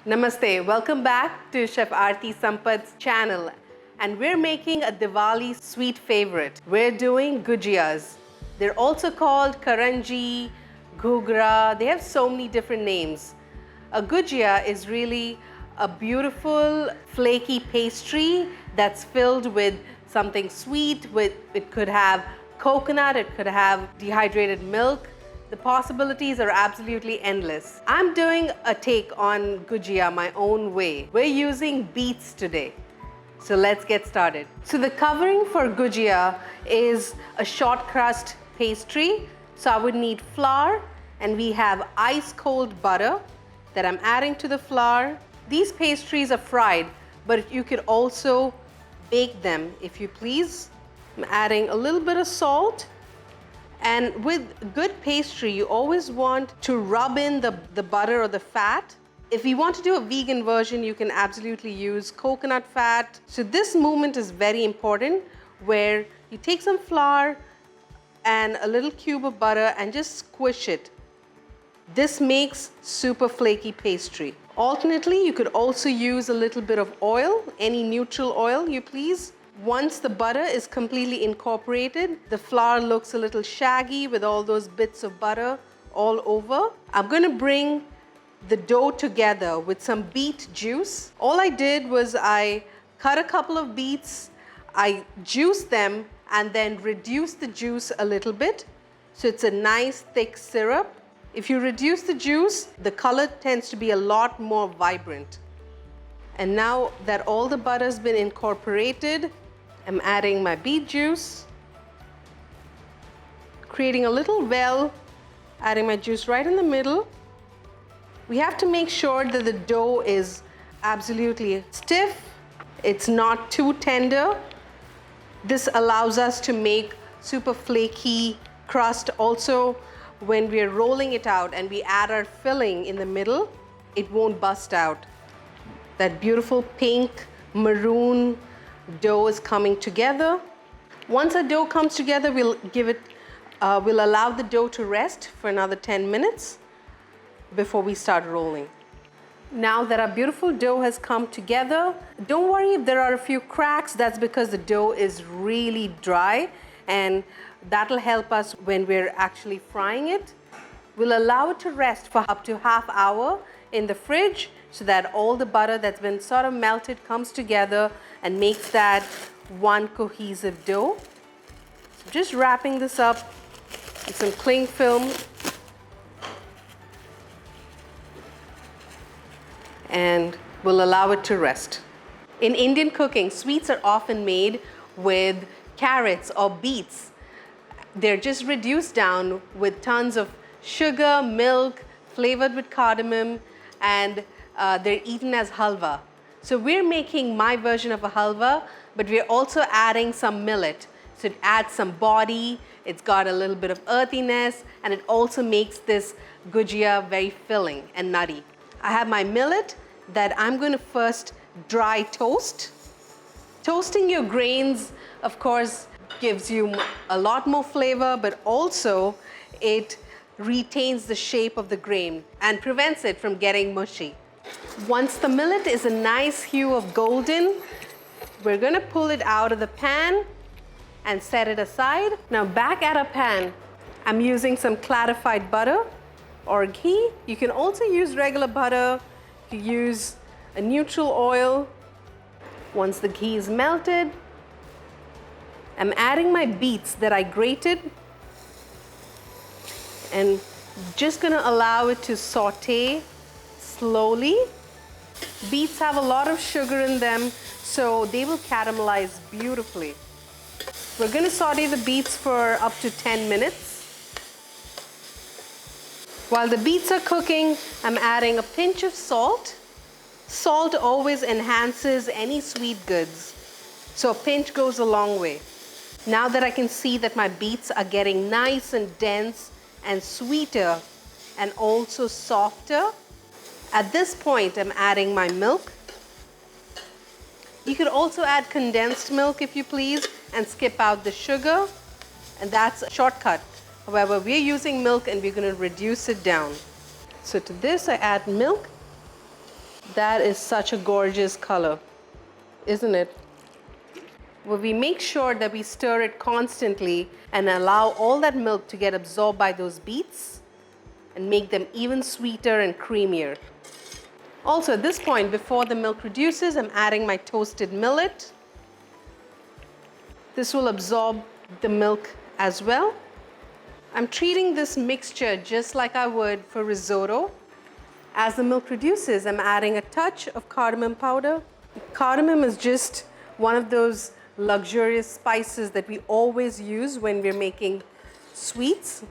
Namaste, welcome back to Chef Aarti Sampath's channel, and we're making a Diwali sweet favorite. We're doing Gujjias. They're also called Karanji, Ghugra. They have so many different names. A Gujjia is really a beautiful flaky pastry that's filled with something sweet. It could have coconut, it could have dehydrated milk. The possibilities are absolutely endless. I'm doing a take on Gujjia my own way. We're using beets today. So let's get started. So the covering for Gujjia is a short crust pastry. So I would need flour, and we have ice cold butter that I'm adding to the flour. These pastries are fried, but you could also bake them if you please. I'm adding a little bit of salt. And with good pastry, you always want to rub in the butter or the fat. If you want to do a vegan version, you can absolutely use coconut fat. So this movement is very important, where you take some flour and a little cube of butter and just squish it. This makes super flaky pastry. Alternately, you could also use a little bit of oil, any neutral oil you please. Once the butter is completely incorporated, the flour looks a little shaggy with all those bits of butter all over. I'm going to bring the dough together with some beet juice. All I did was I cut a couple of beets, I juiced them, and then reduced the juice a little bit. So it's a nice thick syrup. If you reduce the juice, the color tends to be a lot more vibrant. And now that all the butter's been incorporated, I'm adding my beet juice, creating a little well, adding my juice right in the middle. We have to make sure that the dough is absolutely stiff. It's not too tender. This allows us to make super flaky crust. Also, when we're rolling it out and we add our filling in the middle, it won't bust out. That beautiful pink, maroon dough is coming together. Once the dough comes together, we'll allow the dough to rest for another 10 minutes before we start rolling. Now that our beautiful dough has come together, don't worry if there are a few cracks. That's because the dough is really dry, and that'll help us when we're actually frying it. We'll allow it to rest for up to half hour in the fridge so that all the butter that's been sort of melted comes together and makes that one cohesive dough. So just wrapping this up with some cling film and we'll allow it to rest. In Indian cooking, sweets are often made with carrots or beets. They're just reduced down with tons of sugar, milk, flavored with cardamom, and they're eaten as halwa. So we're making my version of a halwa, but we're also adding some millet. So it adds some body, it's got a little bit of earthiness, and it also makes this Gujjia very filling and nutty. I have my millet that I'm going to first dry toast. Toasting your grains, of course, gives you a lot more flavor, but also it retains the shape of the grain and prevents it from getting mushy. Once the millet is a nice hue of golden, we're going to pull it out of the pan and set it aside. Now back at a pan, I'm using some clarified butter or ghee. You can also use regular butter. You can use a neutral oil. Once the ghee is melted, I'm adding my beets that I grated and just going to allow it to saute slowly. Beets have a lot of sugar in them, so they will caramelize beautifully. We're going to saute the beets for up to 10 minutes. While the beets are cooking, I'm adding a pinch of salt. Salt always enhances any sweet goods, so a pinch goes a long way. Now that I can see that my beets are getting nice and dense and sweeter and also softer, at this point I'm adding my milk. You could also add condensed milk if you please and skip out the sugar, and that's a shortcut. However, we're using milk and we're going to reduce it down. So to this I add milk. That is such a gorgeous color, isn't it? Well, we make sure that we stir it constantly and allow all that milk to get absorbed by those beets and make them even sweeter and creamier. Also, at this point, before the milk reduces, I'm adding my toasted millet. This will absorb the milk as well. I'm treating this mixture just like I would for risotto. As the milk reduces, I'm adding a touch of cardamom powder. Cardamom is just one of those luxurious spices that we always use when we're making sweets.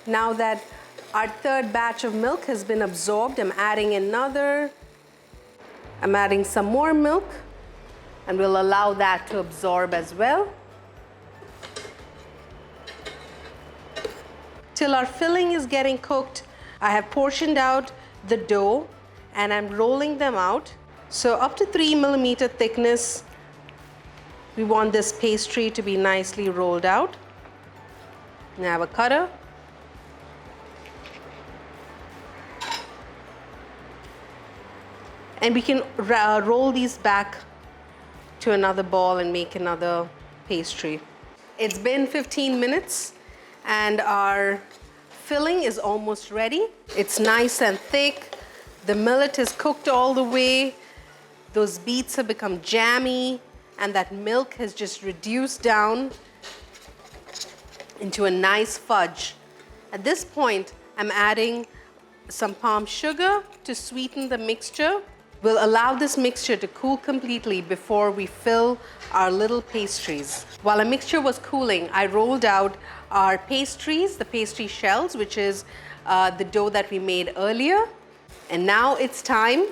Now that our third batch of milk has been absorbed, I'm adding another. I'm adding some more milk, and we'll allow that to absorb as well. Till our filling is getting cooked, I have portioned out the dough and I'm rolling them out. So up to 3mm thickness, we want this pastry to be nicely rolled out. Now I have a cutter. And we can roll these back to another ball and make another pastry. It's been 15 minutes and our filling is almost ready. It's nice and thick. The millet is cooked all the way. Those beets have become jammy and that milk has just reduced down into a nice fudge. At this point, I'm adding some palm sugar to sweeten the mixture. We'll allow this mixture to cool completely before we fill our little pastries. While our mixture was cooling, I rolled out our pastries, the pastry shells, which is the dough that we made earlier. And now it's time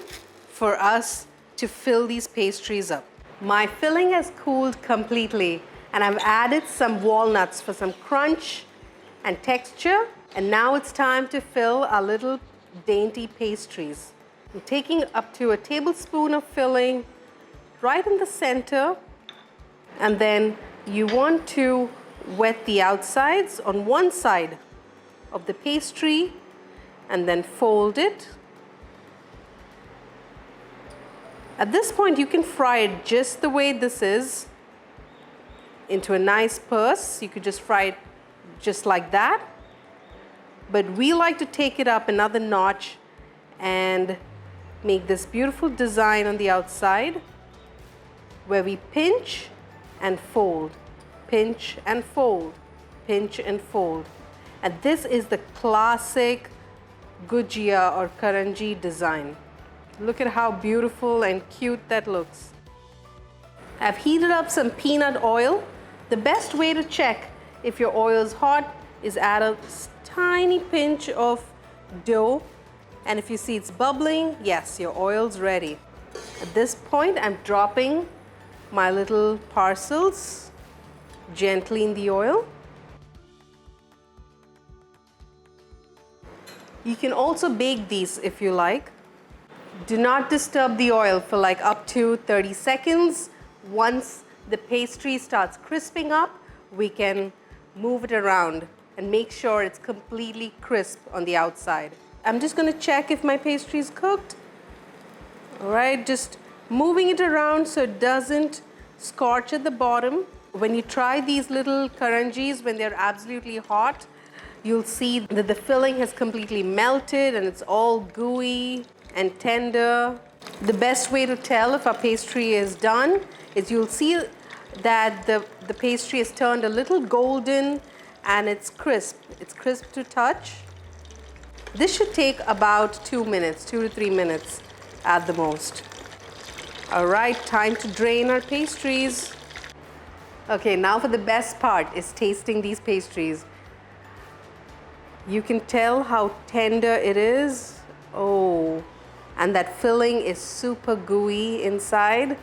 for us to fill these pastries up. My filling has cooled completely and I've added some walnuts for some crunch and texture. And now it's time to fill our little dainty pastries. I'm taking up to a tablespoon of filling right in the center, and then you want to wet the outsides on one side of the pastry and then fold it. At this point, you can fry it just the way this is into a nice purse. You could just fry it just like that. But we like to take it up another notch and make this beautiful design on the outside where we pinch and fold, pinch and fold, pinch and fold. And this is the classic Gujjia or Karanji design. Look at how beautiful and cute that looks. I've heated up some peanut oil. The best way to check if your oil is hot is add a tiny pinch of dough. And if you see it's bubbling, yes, your oil's ready. At this point, I'm dropping my little parcels gently in the oil. You can also bake these if you like. Do not disturb the oil for like up to 30 seconds. Once the pastry starts crisping up, we can move it around and make sure it's completely crisp on the outside. I'm just going to check if my pastry is cooked. All right, just moving it around so it doesn't scorch at the bottom. When you try these little karanjis when they're absolutely hot, you'll see that the filling has completely melted and it's all gooey and tender. The best way to tell if our pastry is done is you'll see that the pastry is turned a little golden and it's crisp. It's crisp to touch. This should take about 2 minutes, 2 to 3 minutes at the most. All right, time to drain our pastries. Okay, now for the best part is tasting these pastries. You can tell how tender it is. Oh, and that filling is super gooey inside.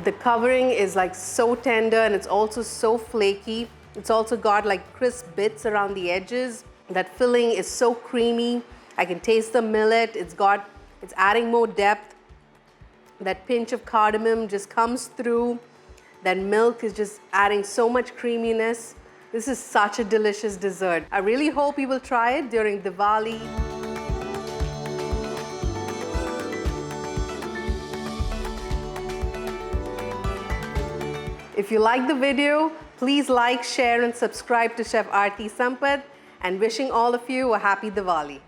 The covering is like so tender and it's also so flaky. It's also got like crisp bits around the edges. That filling is so creamy. I can taste the millet. It's adding more depth. That pinch of cardamom just comes through. That milk is just adding so much creaminess. This is such a delicious dessert. I really hope you will try it during Diwali. If you like the video, please like, share and subscribe to Chef Aarti Sampath, and wishing all of you a happy Diwali.